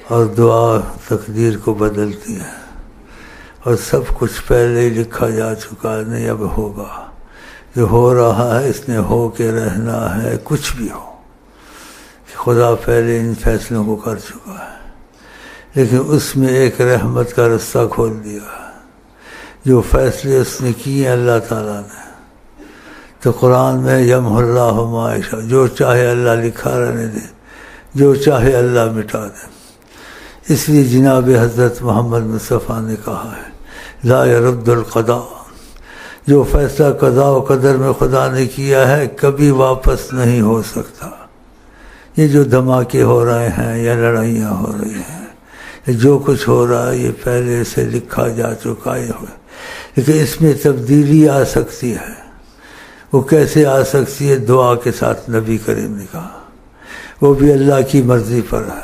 اور دعا تقدیر کو بدلتی ہے، اور سب کچھ پہلے ہی لکھا جا چکا ہے، نہیں اب ہوگا، جو ہو رہا ہے اس نے ہو کے رہنا ہے، کچھ بھی ہو، کہ خدا پہلے ان فیصلوں کو کر چکا ہے، لیکن اس میں ایک رحمت کا رستہ کھول دیا ہے۔ جو فیصلے اس نے کیے اللہ تعالیٰ نے، تو قرآن میں یمحو اللہ ما یشاء، جو چاہے اللہ لکھا رہنے دے، جو چاہے اللہ مٹا دے۔ اس لیے جناب حضرت محمد مصطفیٰ نے کہا ہے لا يرد القضاء، جو فیصلہ قضاء و قدر میں خدا نے کیا ہے کبھی واپس نہیں ہو سکتا۔ یہ جو دھماکے ہو رہے ہیں یا لڑائیاں ہو رہی ہیں، جو کچھ ہو رہا ہے یہ پہلے سے لکھا جا چکا ہے، لیکن اس میں تبدیلی آ سکتی ہے۔ وہ کیسے آ سکتی ہے؟ دعا کے ساتھ، نبی کریم نے کہا وہ بھی اللہ کی مرضی پر ہے،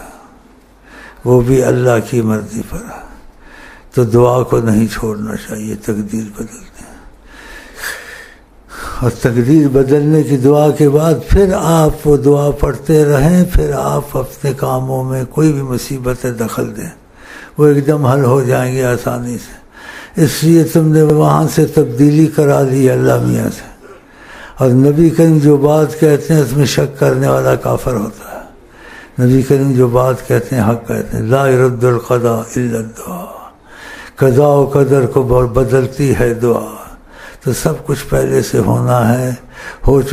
وہ بھی اللہ کی مرضی پر ہے، تو دعا کو نہیں چھوڑنا چاہیے، تقدیر بدلتے ہیں۔ اور تقدیر بدلنے کی دعا کے بعد پھر آپ وہ دعا پڑھتے رہیں، پھر آپ اپنے کاموں میں کوئی بھی مصیبتیں دخل دیں، وہ ایک دم حل ہو جائیں گے آسانی سے۔ اس لیے تم نے وہاں سے تبدیلی کرا لی اللہ میاں سے، اور نبی کریم جو بات کہتے ہیں اس میں شک کرنے والا کافر ہوتا ہے۔ نبی کریم جو بات کہتے ہیں حق کہتے ہیں۔ لا يرد القضاء الا الدعاء، قضاء و قدر کو بدلتی ہے دعا۔ تو سب کچھ پہلے سے ہونا ہے،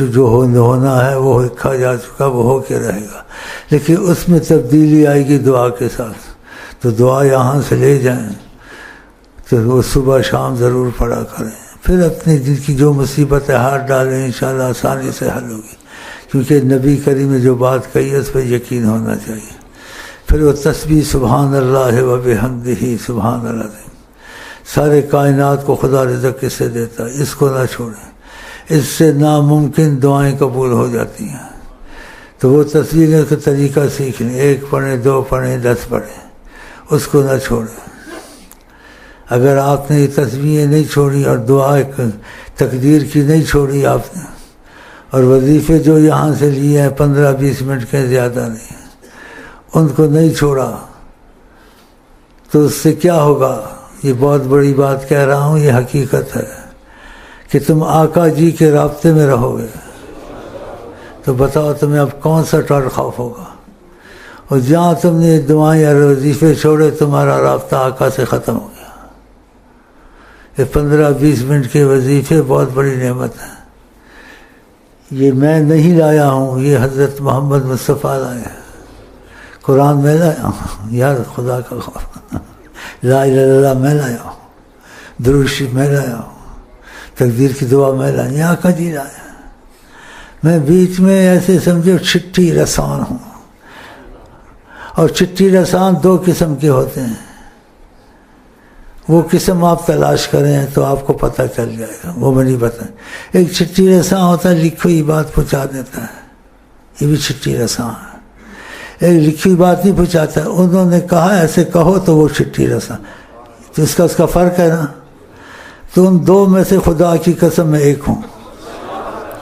جو ہونا ہے وہ لکھا جا چکا، وہ ہو کے رہے گا، لیکن اس میں تبدیلی آئے گی دعا کے ساتھ۔ تو دعا یہاں سے لے جائیں تو وہ صبح شام ضرور پڑھا کریں، پھر اپنی دل کی جو مصیبتیں ہاتھ ڈالیں انشاءاللہ آسانی سے حل ہوگی، کیونکہ نبی کریم نے جو بات کہی ہے اس پہ یقین ہونا چاہیے۔ پھر وہ تسبیح سبحان اللہ و بحمدہ سبحان اللہ، سارے کائنات کو خدا رزق کس سے دیتا ہے، اس کو نہ چھوڑیں، اس سے ناممکن دعائیں قبول ہو جاتی ہیں۔ تو وہ تسبیح کا طریقہ سیکھ لیں، 1 پڑھیں، 2 پڑھیں، 10 پڑھیں، اس کو نہ چھوڑیں۔ اگر آپ نے یہ تسبیحیں نہیں چھوڑی اور دعا تقدیر کی نہیں چھوڑی آپ نے، اور وظیفے جو یہاں سے لیے ہیں 15-20 منٹ کے زیادہ نہیں، ان کو نہیں چھوڑا، تو اس سے کیا ہوگا؟ یہ بہت بڑی بات کہہ رہا ہوں، یہ حقیقت ہے کہ تم آقا جی کے رابطے میں رہو گے۔ تو بتاؤ تمہیں اب کون سا ڈر خوف ہوگا؟ اور جہاں تم نے دعائیں اور وظیفے چھوڑے تمہارا رابطہ آقا سے ختم ہو گیا۔ یہ 15-20 منٹ کے وظیفے بہت بڑی نعمت ہے۔ یہ میں نہیں لایا ہوں، یہ حضرت محمد مصطفیٰ لائے ہیں۔ قرآن میں لایا ہوں، یار خدا کا خوف، لا الہ الا اللہ میں لایا ہوں، درود شریف میں لایا ہوں، تقدیر کی دعا میں لایا، یہ آقا جی لایا۔ میں بیچ میں ایسے سمجھو چٹھی رسان ہوں، اور چٹھی رسان 2 قسم کے ہوتے ہیں، وہ قسم آپ تلاش کریں تو آپ کو پتہ چل جائے گا، وہ میں نہیں بتائیں۔ ایک چٹھی رساں ہوتا ہے، لکھی ہوئی بات پہنچا دیتا ہے، یہ بھی چٹھی رساں ہے۔ ایک لکھی ہوئی بات نہیں پہنچاتا ہے، انہوں نے کہا ایسے کہو تو وہ چٹھی رساں، تو اس کا فرق ہے نا۔ تو ان 2 میں سے خدا کی قسم میں ایک ہوں،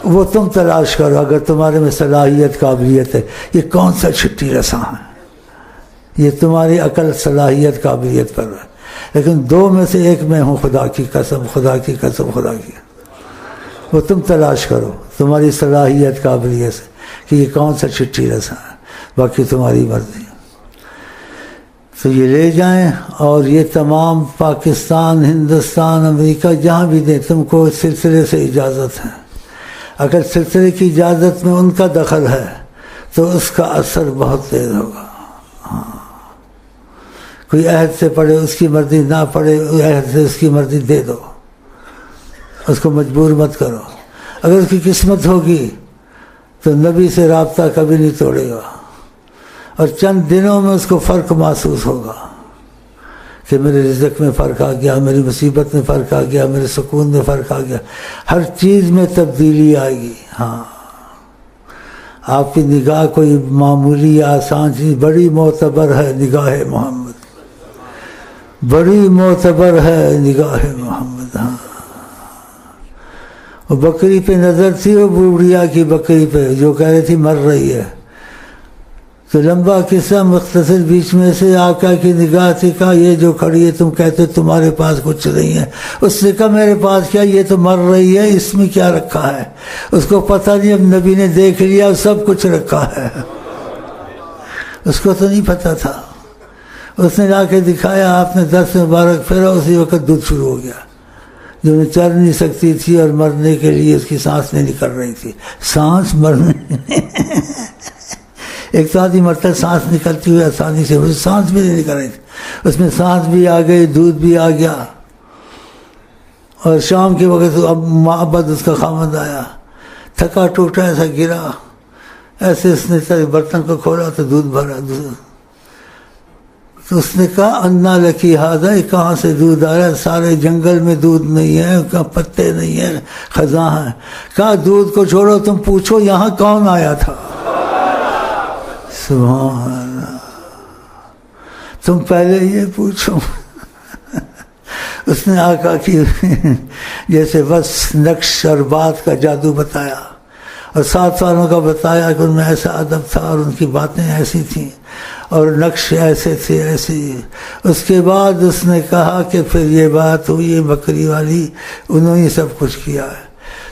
وہ تم تلاش کرو اگر تمہارے میں صلاحیت قابلیت ہے۔ یہ کون سا چٹھی رساں ہے؟ یہ تمہاری عقل صلاحیت قابلیت پر ہے، لیکن 2 میں سے ایک میں ہوں، خدا کی قسم، خدا کی قسم، خدا کی۔ وہ تم تلاش کرو تمہاری صلاحیت قابلیت سے کہ یہ کون سا چٹھی رساں ہے، باقی تمہاری مرضی۔ تو یہ لے جائیں، اور یہ تمام پاکستان، ہندوستان، امریکہ جہاں بھی دیں، تم کو سلسلے سے اجازت ہے۔ اگر سلسلے کی اجازت میں ان کا دخل ہے تو اس کا اثر بہت تیز ہوگا۔ ہاں، کوئی عہد سے پڑھے، اس کی مرضی نہ پڑھے، عہد سے اس کی مرضی دے دو، اس کو مجبور مت کرو۔ اگر اس کی قسمت ہوگی تو نبی سے رابطہ کبھی نہیں توڑے گا، اور چند دنوں میں اس کو فرق محسوس ہوگا کہ میرے رزق میں فرق آ گیا، میری مصیبت میں فرق آ گیا، میرے سکون میں فرق آ گیا، ہر چیز میں تبدیلی آئے گی۔ ہاں، آپ کی نگاہ کوئی معمولی یا آسان چیز، بڑی معتبر ہے نگاہ محمد، بڑی معتبر ہے نگاہ محمد۔ ہاں، وہ بکری پہ نظر تھی، وہ بوڑھیا کی بکری پہ جو کہہ رہی تھی مر رہی ہے، تو لمبا قصہ مختصر بیچ میں سے آقا کی نگاہ تھی، کہا یہ جو کھڑی ہے تم کہتے تمہارے پاس کچھ نہیں ہے، اس نے کہا میرے پاس کیا، یہ تو مر رہی ہے، اس میں کیا رکھا ہے؟ اس کو پتہ نہیں، اب نبی نے دیکھ لیا سب کچھ رکھا ہے، اس کو تو نہیں پتہ تھا۔ اس نے لا کے دکھایا، آپ نے دست مبارک پھیرا، اسی وقت دودھ شروع ہو گیا۔ جو چل نہیں سکتی تھی اور مرنے کے لیے اس کی سانس نہیں نکل رہی تھی، سانس مرنے ایک تو آدھی مرتبہ سانس نکلتی ہوئی آسانی سے، اس سانس بھی نہیں نکل رہی تھی، اس میں سانس بھی آ گئی، دودھ بھی آ گیا۔ اور شام کے وقت اب معبد اس کا خامد آیا، تھکا ٹوٹا ایسا گرا، ایسے اس نے برتن کو کھولا تو دودھ بھرا۔ تو اس نے کہا انا لکی ہاذا، کہاں سے دودھ آ رہا ہے؟ سارے جنگل میں دودھ نہیں ہے، کہاں پتے نہیں ہیں، خزاں ہے۔ کہا دودھ کو چھوڑو، تم پوچھو یہاں کون آیا تھا۔ سبحان اللہ، تم پہلے یہ پوچھو۔ اس نے آقا کی جیسے بس نقش اور بات کا جادو بتایا، اور 7 سالوں کا بتایا کہ ان میں ایسا ادب تھا اور ان کی باتیں ایسی تھیں اور نقش ایسے تھے ایسی۔ اس کے بعد اس نے کہا کہ پھر یہ بات ہوئی بکری والی، انہوں نے سب کچھ کیا ہے۔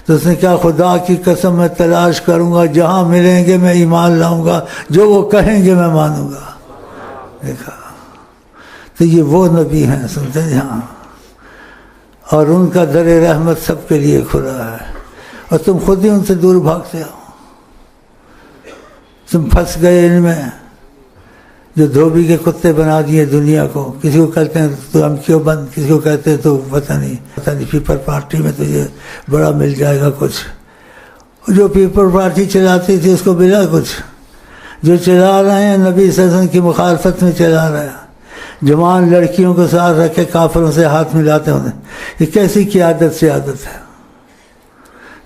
تو اس نے کہا خدا کی قسم میں تلاش کروں گا، جہاں ملیں گے میں ایمان لاؤں گا، جو وہ کہیں گے میں مانوں گا۔ دیکھا تو یہ وہ نبی ہیں، سنتے ہیں ہاں، اور ان کا در رحمت سب کے لیے کھلا ہے، اور تم خود ہی ان سے دور بھاگتے ہو۔ تم پھنس گئے ان میں جو دھوبی کے کتے بنا دیے دنیا کو۔ کسی کو کہتے ہیں تو ہم کیوں بند، کسی کو کہتے ہیں تو پتہ نہیں پیپل پارٹی میں تجھے بڑا مل جائے گا کچھ۔ جو پیپل پارٹی چلاتی تھی اس کو ملا کچھ؟ جو چلا رہے ہیں نبی صلی اللہ علیہ وسلم کی مخالفت میں چلا رہے ہیں، جوان لڑکیوں کو ساتھ رکھ کے کافروں سے ہاتھ ملاتے ہوتے، یہ کیسی قیادت سے عادت ہے؟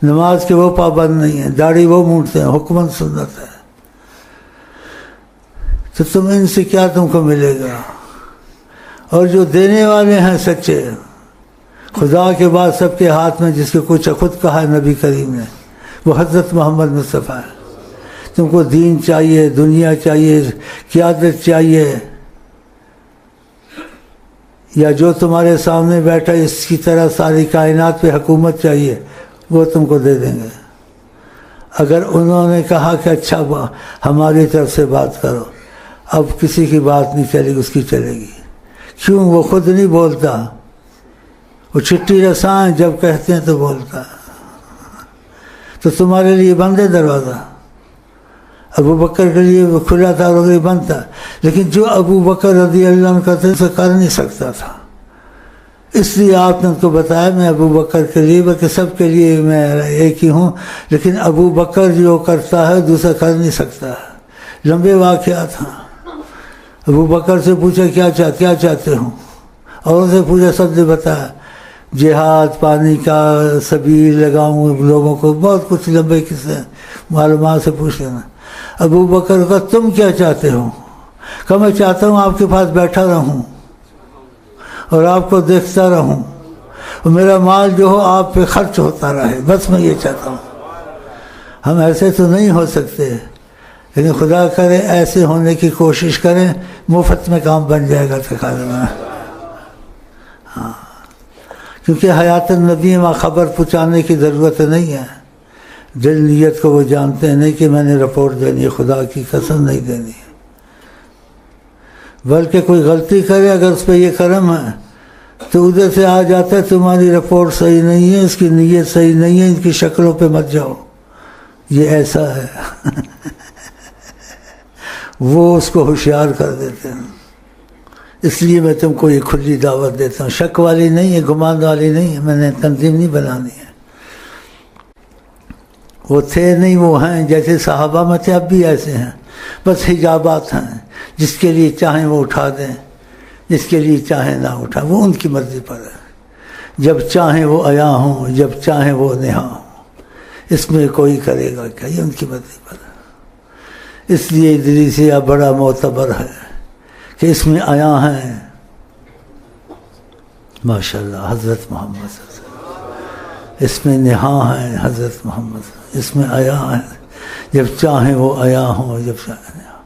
نماز کے وہ پابند نہیں ہیں، داڑھی وہ مونڈتے ہیں، حکمت سنت ہے۔ تو تم ان سے کیا تم کو ملے گا؟ اور جو دینے والے ہیں سچے، خدا کے بعد سب کے ہاتھ میں جس کے کچھ خود کہا ہے نبی کریم نے، وہ حضرت محمد مصطفیٰ ہے۔ تم کو دین چاہیے، دنیا چاہیے، قیادت چاہیے، یا جو تمہارے سامنے بیٹھا اس کی طرح ساری کائنات پہ حکومت چاہیے، وہ تم کو دے دیں گے۔ اگر انہوں نے کہا کہ اچھا ہماری طرف سے بات کرو، اب کسی کی بات نہیں چلے گی، اس کی چلے گی۔ کیوں؟ وہ خود نہیں بولتا، وہ چٹھی رساں جب کہتے ہیں تو بولتا۔ تو تمہارے لیے بند ہے دروازہ، ابو بکر کے لیے وہ کھلا تھا اور لیے بند تھا، لیکن جو ابو بکر رضی اللہ عنہ کرتے اسے کر نہیں سکتا تھا، اس لیے آپ نے ان کو بتایا میں ابو بکر کے لیے، بلکہ سب کے لیے میں ایک ہی ہوں، لیکن ابو بکر جو کرتا ہے دوسرا کر نہیں سکتا ہے۔ لمبے واقعات ہیں۔ ابو بکر سے پوچھا کیا چاہتے ہوں، اور ان سے پوچھا، سب نے بتایا جہاد، پانی کا سبیل لگاؤں لوگوں کو، بہت کچھ لمبے قصے معلومات سے پوچھ لینا۔ ابو بکر کا تم کیا چاہتے ہو؟ کہ میں چاہتا ہوں آپ کے پاس بیٹھا رہوں اور آپ کو دیکھتا رہوں، اور میرا مال جو ہو آپ پہ خرچ ہوتا رہے، بس میں یہ چاہتا ہوں۔ ہم ایسے تو نہیں ہو سکتے، لیکن خدا کرے ایسے ہونے کی کوشش کریں، مفت میں کام بن جائے گا تقاضے میں۔ ہاں، کیونکہ حیات النبی میں خبر پہنچانے کی ضرورت نہیں ہے، دل نیت کو وہ جانتے ہیں، نہیں کہ میں نے رپورٹ دینی ہے، خدا کی قسم نہیں دینی ہے، بلکہ کوئی غلطی کرے اگر اس پہ یہ کرم ہے تو ادھر سے آ جاتا ہے تمہاری رپورٹ صحیح نہیں ہے، اس کی نیت صحیح نہیں ہے، ان کی شکلوں پہ مت جاؤ، یہ ایسا ہے۔ وہ اس کو ہوشیار کر دیتے ہیں۔ اس لیے میں تم کو یہ کھلی دعوت دیتا ہوں، شک والی نہیں ہے، گمان والی نہیں ہے، میں نے تنظیم نہیں بنانی ہے۔ وہ تھے نہیں، وہ ہیں، جیسے صحابہ میں تھے اب بھی ایسے ہیں، بس حجابات ہیں، جس کے لیے چاہیں وہ اٹھا دیں، جس کے لیے چاہیں نہ اٹھائیں، وہ ان کی مرضی پر ہے۔ جب چاہیں وہ عیاں ہوں، جب چاہیں وہ نہاں ہوں، اس میں کوئی کرے گا کیا، یہ ان کی مرضی پر ہے۔ اس لیے ادریسیہ بڑا معتبر ہے کہ اس میں عیاں ہیں ماشاءاللہ حضرت محمد صلی اللہ علیہ وسلم، اس میں نہاں ہیں حضرت محمد، اس میں عیاں ہیں، جب چاہیں وہ عیاں ہوں، جب چاہیں نہاں۔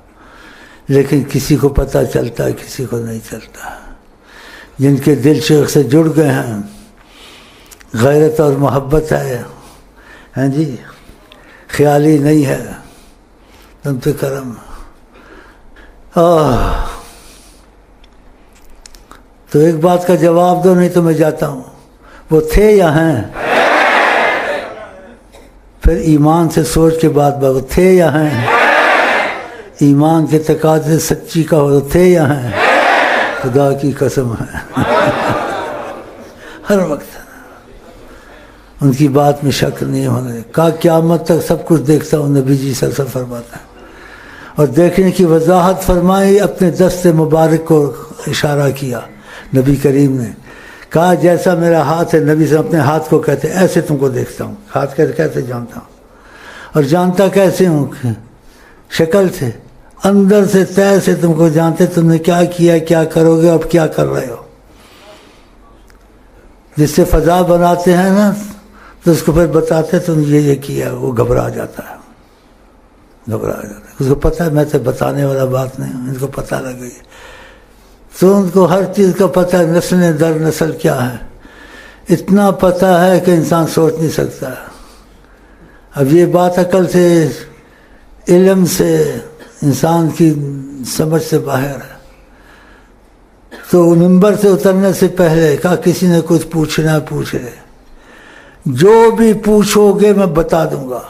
لیکن کسی کو پتہ چلتا ہے کسی کو نہیں چلتا. جن کے دل شیخ سے جڑ گئے ہیں، غیرت اور محبت ہے، ہاں جی، خیالی نہیں ہے، تم پہ کرم. تو ایک بات کا جواب دو، نہیں تو میں جاتا ہوں. وہ تھے یا ہیں؟ پھر ایمان سے سوچ کے بات وہ تھے یا ہیں؟ ایمان کے تقاضے سچی کا ہو تھے یا ہیں؟ خدا کی قسم ہے ہر وقت ان کی بات میں شک نہیں ہونے کا. قیامت تک سب کچھ دیکھتا ہوں، نبی جی صلی اللہ علیہ وسلم فرماتا ہے. اور دیکھنے کی وضاحت فرمائی، اپنے دست مبارک کو اشارہ کیا نبی کریم نے. کہا جیسا میرا ہاتھ ہے، نبی سے اپنے ہاتھ کو کہتے ایسے تم کو دیکھتا ہوں. ہاتھ کیسے جانتا ہوں؟ اور جانتا کیسے ہوں؟ شکل سے، اندر سے، طے سے تم کو جانتے تم نے کیا کیا، کیا کرو گے، اب کیا کر رہے ہو. جس سے فضا بناتے ہیں نا تو اس کو پھر بتاتے تم یہ کیا، وہ گھبرا جاتا ہے. اس کو پتہ ہے میں تو بتانے والا بات نہیں ہوں، ان کو پتہ لگ گئی. تو ان کو ہر چیز کا پتہ ہے، نسل در نسل کیا ہے. اتنا پتہ ہے کہ انسان سوچ نہیں سکتا. اب یہ بات عقل سے، علم سے، انسان کی سمجھ سے باہر ہے. تو منبر سے اترنے سے پہلے کہا کسی نے کچھ پوچھنا پوچھے، جو بھی پوچھو گے میں بتا دوں گا.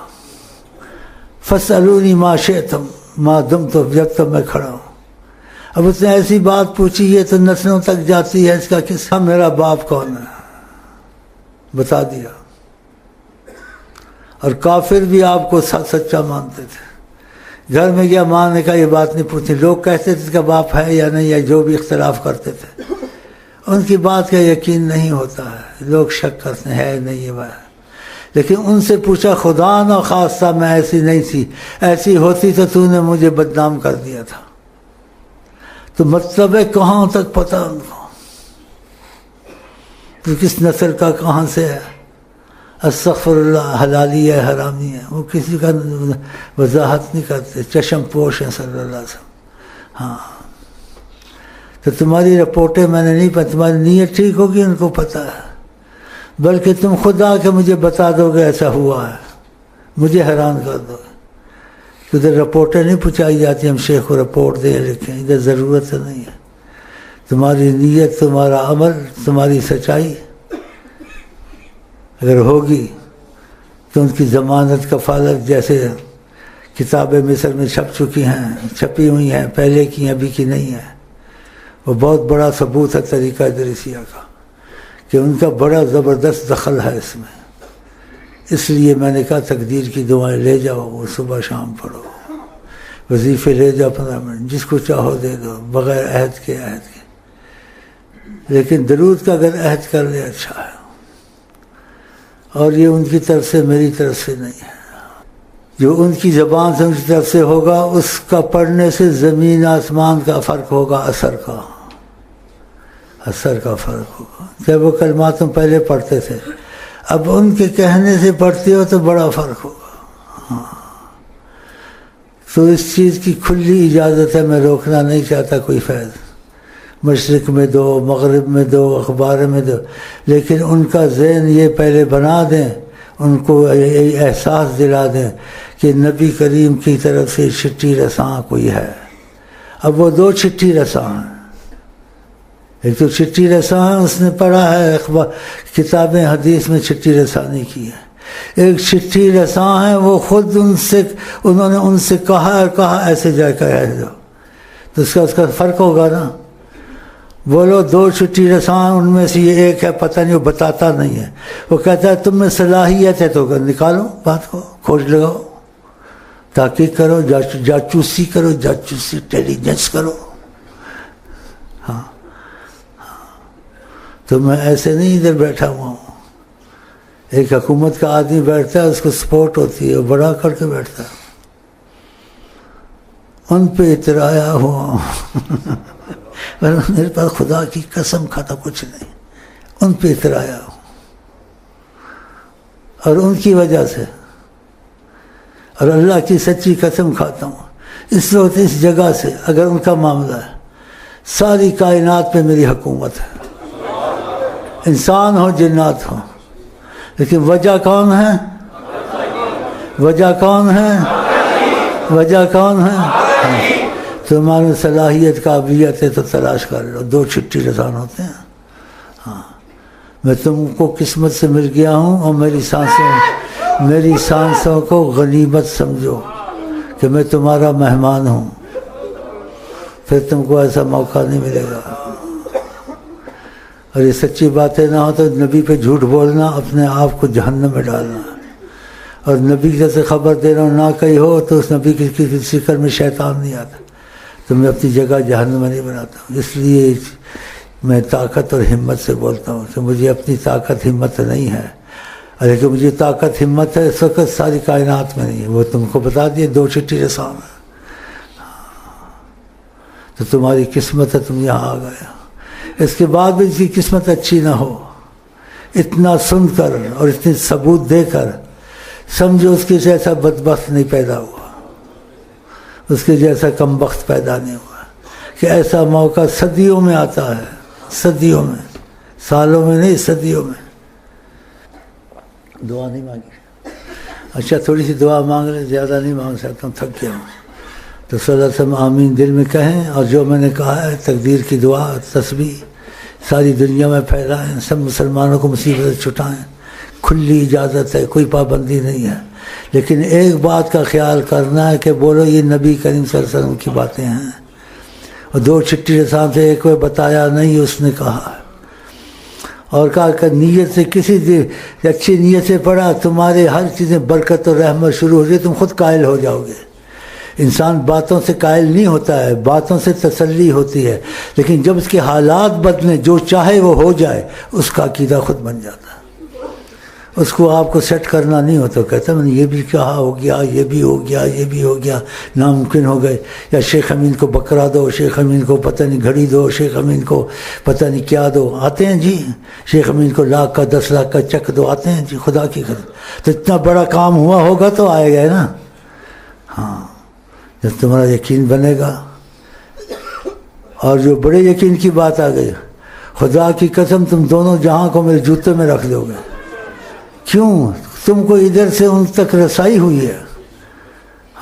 فَاسْأَلُونِي مَا شِئْتُمْ مَا دُمْتُ، جب تک میں کھڑا ہوں. اب اس نے ایسی بات پوچھی ہے تو نسلوں تک جاتی ہے. اس کا قصہ میرا باپ کون ہے بتا دیا. اور کافر بھی آپ کو سچا مانتے تھے. گھر میں گیا، ماں نے کہا یہ بات نہیں پوچھی. لوگ کہتے تھے اس کا باپ ہے یا نہیں، یا جو بھی اختلاف کرتے تھے ان کی بات کا یقین نہیں ہوتا ہے. لوگ شک کرتے ہیں نہیں یہ بات. لیکن ان سے پوچھا خدا نہ خواستہ میں ایسی نہیں تھی، ایسی ہوتی تو نے مجھے بدنام کر دیا تھا. تو مطلب ہے کہاں تک پتہ ان کو، تو کس نسل کا کہاں سے ہے. استغفر اللہ، حلالی ہے حرامی ہے، وہ کسی کا وضاحت نہیں کرتے. چشم پوش ہیں صلی اللہ علیہ وسلم. ہاں تو تمہاری رپورٹیں میں نے نہیں پتہ، تمہاری نیت ٹھیک ہوگی ان کو پتہ ہے. بلکہ تم خدا کہ مجھے بتا دو گے ایسا ہوا ہے، مجھے حیران کر دو گے. ادھر رپورٹیں نہیں پہنچائی جاتی ہم شیخ کو رپورٹ دے لکھیں، ادھر ضرورت نہیں ہے. تمہاری نیت، تمہارا عمل، تمہاری سچائی اگر ہوگی تو ان کی ضمانت کفالت جیسے کتاب مصر میں چھپ چکی ہیں، چھپی ہوئی ہیں، پہلے کی ابھی کی نہیں ہے. وہ بہت بڑا ثبوت ہے طریقہ ادریسیہ کا کہ ان کا بڑا زبردست دخل ہے اس میں. اس لیے میں نے کہا تقدیر کی دعائیں لے جاؤ، وہ صبح شام پڑھو، وظیفے لے جاؤ 15 منٹ، جس کو چاہو دے دو بغیر عہد کے. لیکن درود کا اگر عہد کر لے اچھا ہے. اور یہ ان کی طرف سے میری طرف سے نہیں ہے. جو ان کی زبان سے ان کی طرف سے ہوگا اس کا پڑھنے سے زمین آسمان کا فرق ہوگا. اثر کا فرق ہوگا. جب وہ کلمات تم پہلے پڑھتے تھے، اب ان کے کہنے سے پڑھتے ہو تو بڑا فرق ہوگا. ہاں تو اس چیز کی کھلی اجازت ہے، میں روکنا نہیں چاہتا کوئی فیض. مشرق میں دو، مغرب میں دو، اخبار میں دو، لیکن ان کا ذہن یہ پہلے بنا دیں، ان کو یہ احساس دلا دیں کہ نبی کریم کی طرف سے چٹھی رساں کوئی ہے. اب وہ 2 چٹھی رساں ہیں. ایک تو چٹھی رساں ہے، اس نے پڑھا ہے اخبار کتابیں حدیث میں چٹھی رسانی کی ہے. ایک چٹھی رساں ہے، وہ خود انہوں نے ان سے کہا ایسے جا کر ہے دو، تو اس کا فرق ہوگا نا. بولو 2 چٹھی رساں، ان میں سے یہ ایک ہے پتہ نہیں، وہ بتاتا نہیں ہے. وہ کہتا ہے تم میں صلاحیت ہے تو نکالو بات کو، کھوج لگاؤ، تحقیق کرو، جاسوسی کرو، جاسوسی انٹیلیجنس کرو. ہاں تو میں ایسے نہیں ادھر بیٹھا ہوا ہوں. ایک حکومت کا آدمی بیٹھتا ہے، اس کو سپورٹ ہوتی ہے، وہ بڑا کر کے بیٹھتا ہے. ان پہ اترایا ہوا ہوں میرے پاس خدا کی قسم کھاتا کچھ نہیں، ان پہ اترایا ہوں. اور ان کی وجہ سے، اور اللہ کی سچی قسم کھاتا ہوں، اس وقت اس جگہ سے اگر ان کا معاملہ ہے، ساری کائنات پہ میری حکومت ہے، انسان ہو جنات ہو، لیکن وجہ کون ہے؟ وجہ کون ہے؟ وجہ کون ہے؟ تمہاری صلاحیت قابلیت ہے تو تلاش کر لو، 2 چھٹی رسان ہوتے ہیں۔ ہاں، میں تم کو قسمت سے مل گیا ہوں، اور میری سانسوں کو غنیمت سمجھو کہ میں تمہارا مہمان ہوں، پھر تم کو ایسا موقع نہیں ملے گا۔ اور یہ سچی باتیں نہ ہو تو نبی پہ جھوٹ بولنا اپنے آپ کو جہنم میں ڈالنا، اور نبی جیسے خبر دینا نہ کہی ہو تو اس نبی کی فکر میں شیطان نہیں آتا، تو میں اپنی جگہ جہنم میں نہیں بناتا ہوں۔ اس لیے میں طاقت اور ہمت سے بولتا ہوں کہ مجھے اپنی طاقت ہمت نہیں ہے، لیکن مجھے طاقت ہمت ہے اس وقت ساری کائنات میں نہیں ہے، وہ تم کو بتا دیے 2 چھٹی رسام ہے، تو تمہاری قسمت ہے تم یہاں آ گئے۔ اس کے بعد بھی اس کی قسمت اچھی نہ ہو، اتنا سن کر اور اتنے ثبوت دے کر سمجھو اس کے جیسا بدبخت نہیں پیدا ہوا، اس کے جیسا کمبخت پیدا نہیں ہوا، کہ ایسا موقع صدیوں میں آتا ہے، صدیوں میں، سالوں میں نہیں، صدیوں میں۔ دعا نہیں مانگی؟ اچھا تھوڑی سی دعا مانگ لیں، زیادہ نہیں مانگ سکتا ہوں، تھک گیا ہوں۔ تو صلی اللہ علیہ وسلم آمین دل میں کہیں، اور جو میں نے کہا ہے تقدیر کی دعا تسبیح ساری دنیا میں پھیلائیں، سب مسلمانوں کو مصیبت سے چھٹائیں، کھلی اجازت ہے، کوئی پابندی نہیں ہے، لیکن ایک بات کا خیال کرنا ہے کہ بولو یہ نبی کریم صلی اللہ علیہ وسلم کی باتیں ہیں، اور 2 چھٹی رسان سے ایک کوئی بتایا نہیں، اس نے کہا ہے، اور کہا کہ نیت سے کسی اچھی نیت سے پڑھا تمہارے ہر چیزیں برکت اور رحمت شروع ہو جائے، تم خود قائل ہو جاؤ گے۔ انسان باتوں سے قائل نہیں ہوتا ہے، باتوں سے تسلی ہوتی ہے، لیکن جب اس کے حالات بدلیں، جو چاہے وہ ہو جائے، اس کا عقیدہ خود بن جاتا ہے۔ اس کو آپ کو سیٹ کرنا نہیں ہوتا، کہتا میں نے یہ بھی کہا ہو گیا، یہ بھی ہو گیا، یہ بھی ہو گیا، ناممکن ہو گئے، یا شیخ امین کو بکرا دو، شیخ امین کو پتہ نہیں گھڑی دو، شیخ امین کو پتہ نہیں کیا دو، آتے ہیں جی، شیخ امین کو 1 لاکھ کا 10 لاکھ کا چیک دو، آتے ہیں جی، خدا کی قسم۔ تو اتنا بڑا کام ہوا ہوگا تو آئے گا نا۔ ہاں، جب تمہارا یقین بنے گا، اور جو بڑے یقین کی بات آ گئی، خدا کی قسم تم دونوں جہاں کو میرے جوتے میں رکھ دو گے۔ کیوں؟ تم کو ادھر سے ان تک رسائی ہوئی ہے۔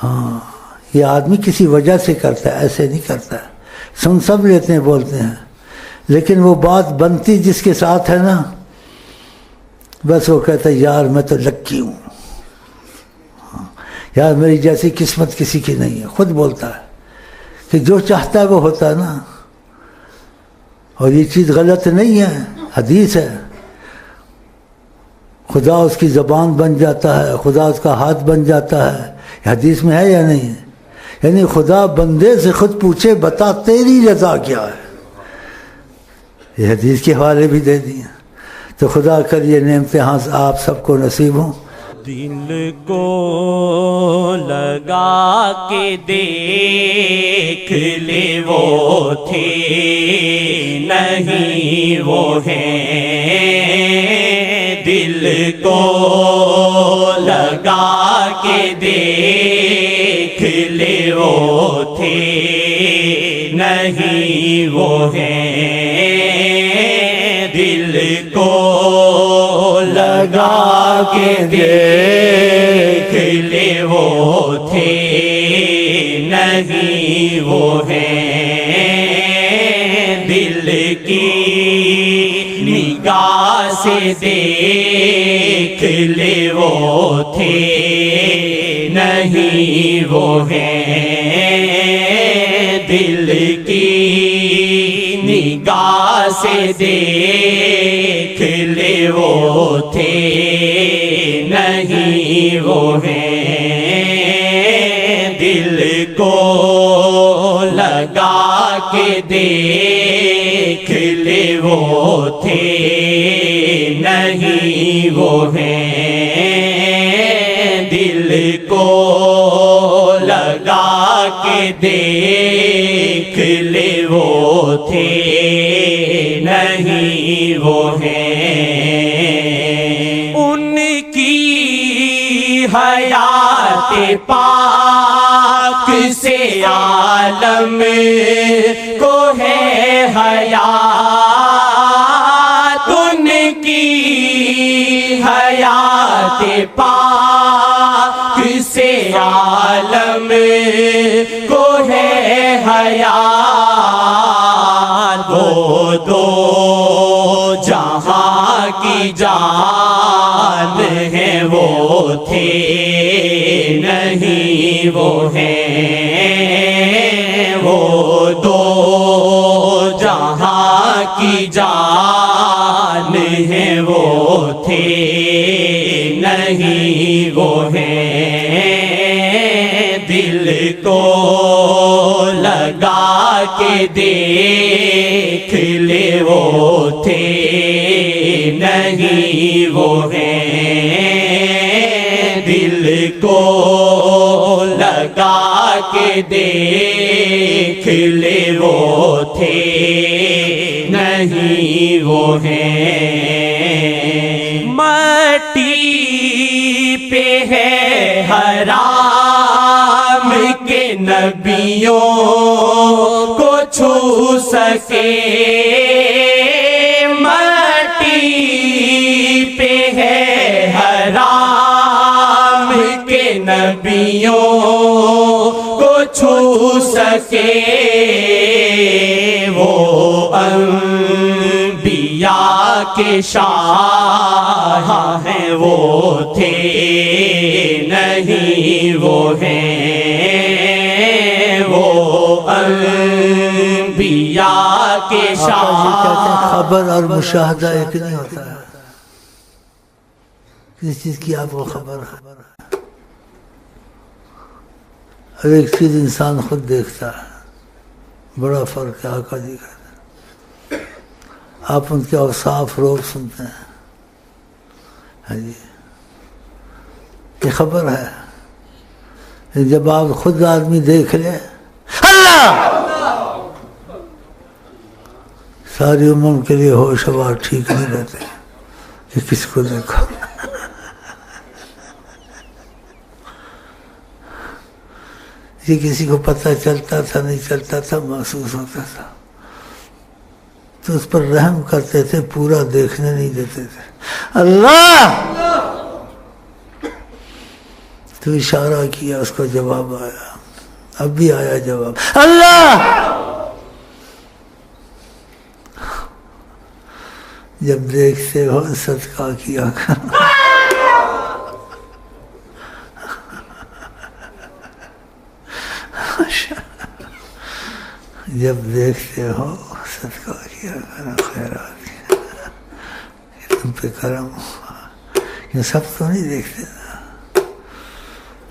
ہاں، یہ آدمی کسی وجہ سے کرتا ہے، ایسے نہیں کرتا ہے، سن سب لیتے ہیں، بولتے ہیں، لیکن وہ بات بنتی جس کے ساتھ ہے نا، بس وہ کہتا ہے یار میں تو لکی ہوں، یار میری جیسی قسمت کسی کی نہیں ہے، خود بولتا ہے کہ جو چاہتا ہے وہ ہوتا ہے نا۔ اور یہ چیز غلط نہیں ہے، حدیث ہے، خدا اس کی زبان بن جاتا ہے، خدا اس کا ہاتھ بن جاتا ہے، یہ حدیث میں ہے یا نہیں ہے؟ یعنی خدا بندے سے خود پوچھے بتا تیری رضا کیا ہے، یہ حدیث کے حوالے بھی دے دیے۔ تو خدا کر یہ نعمتیں آپ سب کو نصیب ہوں۔ دل کو لگا کے دیکھ لے، وہ تھے نہیں وہ ہیں، دل کو لگا کے دیکھ لے، وہ تھے نہیں وہ ہیں، دل کو لگا کے دیکھ لے، وہ تھے نہیں وہ ہیں، دل کی نگاہ سے دیکھ لے، وہ تھے نہیں وہ ہیں، دل کی نگاہ سے دیکھ لے، وہ تھے نہیں وہ ہیں، دل کو لگا کے دیکھ لے، وہ تھے نہیں وہ ہیں، دل کو لگا کے دیکھ لے، وہ تھے نہیں وہ ہیں، ان کی حیات پاک سے عالم کو ہے حیات، ان کی حیات پاک سے عالم کو ہے حیات، وہ دو جہاں کی جان ہے، وہ تھے نہیں وہ ہیں، وہ دو جہاں کی جان ہے، وہ تھے نہیں وہ ہیں، دل کو لگا کے دیکھ لے، وہ تھے نہیں وہ ہیں، دل کو لگا کے دیکھ لے، وہ تھے نہیں وہ ہیں، مٹی پہ ہے حرام کے نبیوں کو چھو سکے، مٹی پہ ہے حرام کے نبیوں کو چھو سکے، وہ انبیاء کے شاہ ہیں، وہ تھے نہیں وہ ہیں، وہ انبیاء کے شاہ۔ خبر اور مشاہدہ ایک نہیں ہوتا ہے، کسی چیز کی آپ کو خبر ہے، ہر ایک چیز انسان خود دیکھتا ہے، بڑا فرق ہے آقا جی کا۔ آپ ان کے اوصاف روز سنتے ہیں، ہاں جی، یہ خبر ہے، جب آپ خود آدمی دیکھ لیں اللہ، ساری عمر کے لیے ہوش ہوا ٹھیک نہیں رہتے کہ کس کو دیکھو، یہ کسی کو پتہ چلتا تھا نہیں چلتا تھا، محسوس ہوتا تھا تو اس پر رحم کرتے تھے، پورا دیکھنے نہیں دیتے تھے۔ اللہ تو اشارہ کیا، اس کو جواب آیا، اب بھی آیا جواب، اللہ جب دیکھتے ہو صدقہ کیا کرو، جب دیکھتے ہو صدقہ کیا کرو، خیرات کیا، تم پہ کرم ہوا، یہ سب تو نہیں دیکھتے نا،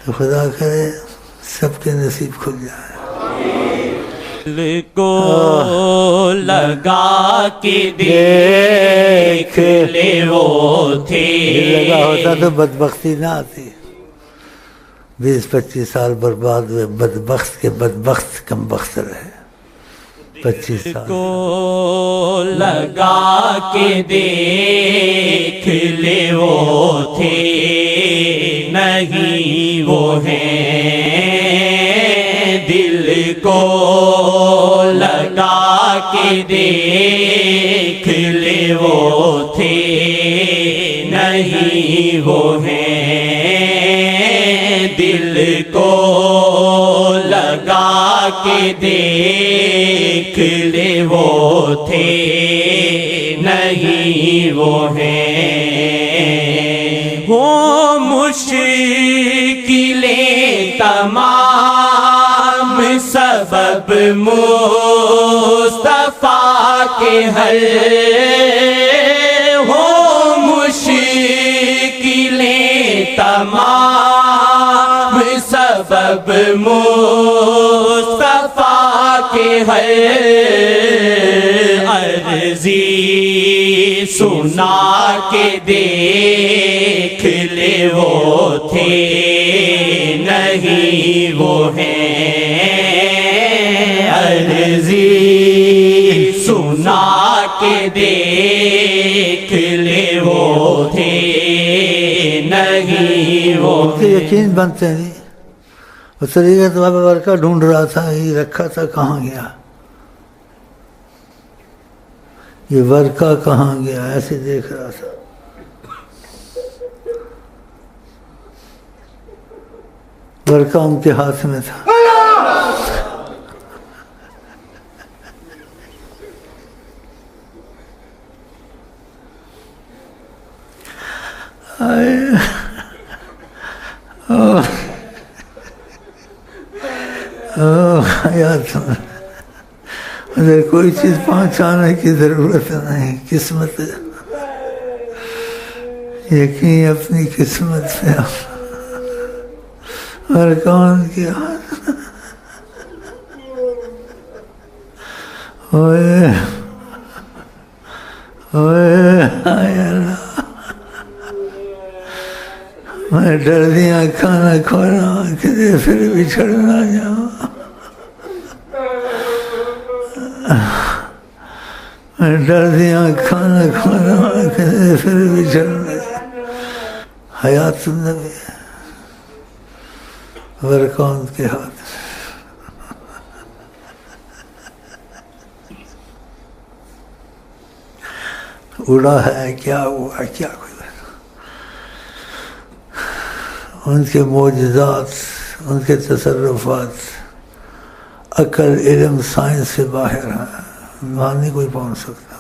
تو خدا کرے سب کے نصیب کھل جائے۔ دل کو لگا کے دیکھ لے، وہ تھے لگا ہوتا تو بدبختی نہ آتی، 20-25 سال برباد ہوئے، بدبخت کے بدبخت کم بخت رہے 25 سال۔ کو لگا کے دیکھ لے، وہ تھے نہیں وہ ہیں، دل کو لگا کے دیکھ لے، وہ تھے نہیں وہ ہیں، دل کو لگا کے دیکھ لے، وہ تھے نہیں وہ ہیں، وہ مشکلیں تمام سبب مصطفیٰ کے حل، ہو مشکلیں تمام سبب مصطفیٰ کے حل، عرضی سنا کے دیکھ لے، وہ تھے نہیں وہ ہیں، عرضی سنا کے دیکھ لے، وہ تھے نہیں وہ ہیں۔ یقین بنتے نہیں، وہ طریقت والا ورقہ ڈھونڈ رہا تھا، یہ رکھا تھا کہاں گیا، یہ ورقہ کہاں گیا، ایسے دیکھ رہا تھا۔ ورقہ ان کے ہاتھ میں تھا۔ ادھر کوئی چیز پہنچانے کی ضرورت نہیں، قسمت یقین اپنی قسمت پہ اور کون کی اوئے اوئے اللہ، میں ڈر دیا کھانا کھونا کدے پھر بچھڑ نہ جاؤں، میں ڈر دیا کھانا کھونا کدے پھر بچھڑ نہ جاؤں۔ حیات النبی ورقہ ان کے ہاتھ، اڑا ہے کیا ہوا کیا گزرا، ان کے معجزات، ان کے تصرفات عقل علم سائنس سے باہر ہیں، وہاں نہیں کوئی پہنچ سکتا۔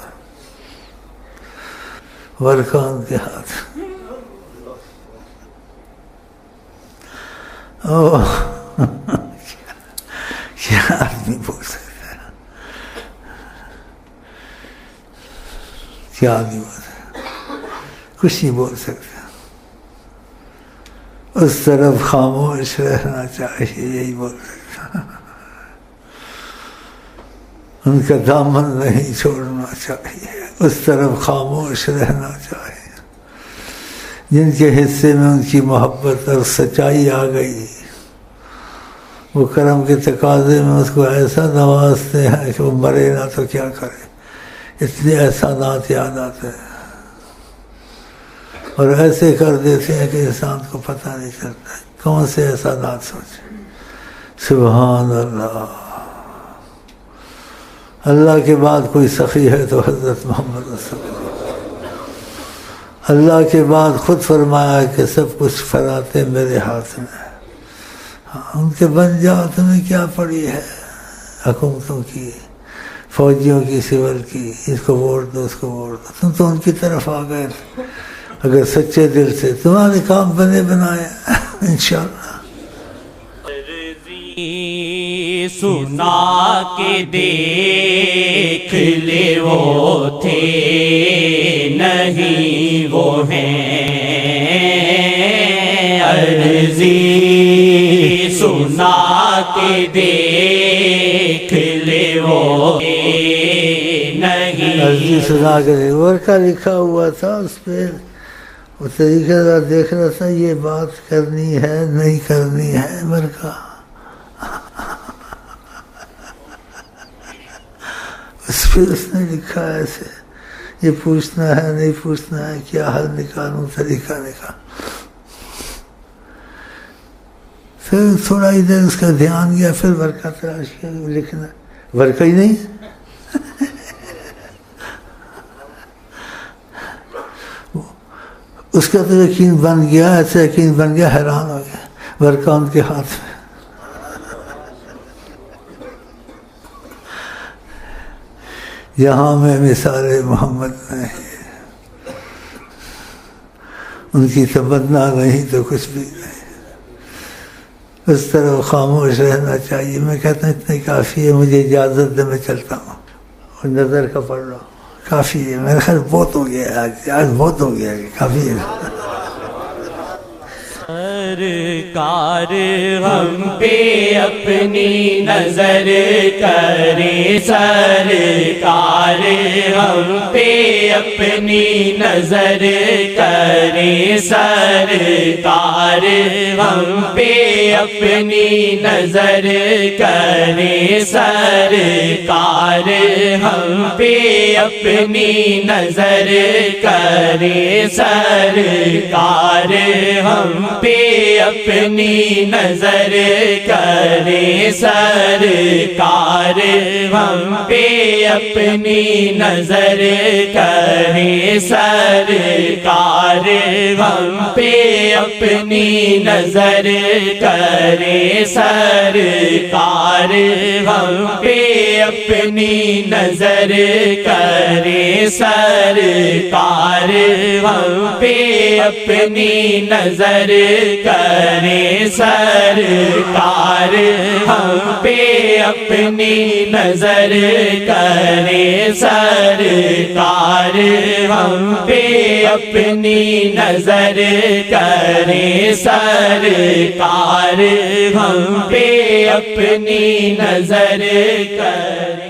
ورقہ ان کے ہاتھ، کیا آدمی بول سکتا ہے، کیا آدمی بول سکتا، کچھ نہیں بول سکتا، اس طرف خاموش رہنا چاہیے، یہی بول سکتا، ان کا دامن نہیں چھوڑنا چاہیے، اس طرف خاموش رہنا چاہیے۔ جن کے حصے میں ان کی محبت اور سچائی آ گئی، وہ کرم کے تقاضے میں اس کو ایسا نوازتے ہیں کہ وہ مرے نہ تو کیا کرے، اتنے احسانات یاد آتے ہیں، اور ایسے کر دیتے ہیں کہ انسان کو پتہ نہیں چلتا کون سے احسانات سوچے۔ سبحان اللہ، اللہ کے بعد کوئی سخی ہے تو حضرت محمد رسول اللہ، اللہ کے بعد خود فرمایا کہ سب کچھ فراتے میرے ہاتھ میں، ان کے بن جاؤ، تمہیں کیا پڑی ہے حکومتوں کی، فوجیوں کی، سول کی، اس کو ووٹ دو اس کو ووٹ دو، تم تو ان کی طرف آ گئے، اگر سچے دل سے تمہارے کام بنے بنائے انشاءاللہ۔ سنا کے دیکھ لے وہ تھے نہیں وہ ہیں، عرضی سنا کے دیکھ لے وہ تھے نہیں، عرضی سنا کے دیکھ، ورقہ لکھا ہوا تھا اس پہ، وہ طریقہ دار دیکھ رہا تھا یہ بات کرنی ہے نہیں کرنی ہے، ورقہ اس پہ اس نے لکھا ہے ایسے، یہ پوچھنا ہے نہیں پوچھنا ہے، کیا حل نکالوں، طریقہ نکال۔ پھر تھوڑا ادھر اس کا دھیان گیا، پھر ورقہ تلاش کیا، لکھنا ورقہ ہی نہیں، اس کا تو یقین بن گیا، ایسا یقین بن گیا، حیران ہو گیا، ورقہ ان کے ہاتھ میں۔ یہاں میں مثال محمد نہیں، ان کی تمنا نہیں تو کچھ بھی نہیں، اس طرح خاموش رہنا چاہیے۔ میں کہتا ہوں اتنے کافی ہے، مجھے اجازت دے، میں چلتا ہوں، اور نظر کا پڑھ رہا ہوں، کافی ہے، میرا خیال بہت ہو گیا، آج بہت ہو گیا، کافی ہے۔ سرکار ہم پہ اپنی نظر کرے، سرکار ہم پہ اپنی نظر کرے، سرکار ہم پہ اپنی نظر کرے، سرکار ہم پہ اپنی نظر کرے، سرکار ہم پہ اپنی نظر کرے سرکار ہم پہ اپنی نظر کرے سرکار ہم پہ اپنی نظر کرے سرکار ہم پہ اپنی نظر کرے سرکار ہم پہ اپنی نظر کرے سرکار ہم پہ اپنی نظر کرے سرکار ہم پہ اپنی نظر کرے سرکار ہم پہ اپنی نظر کرے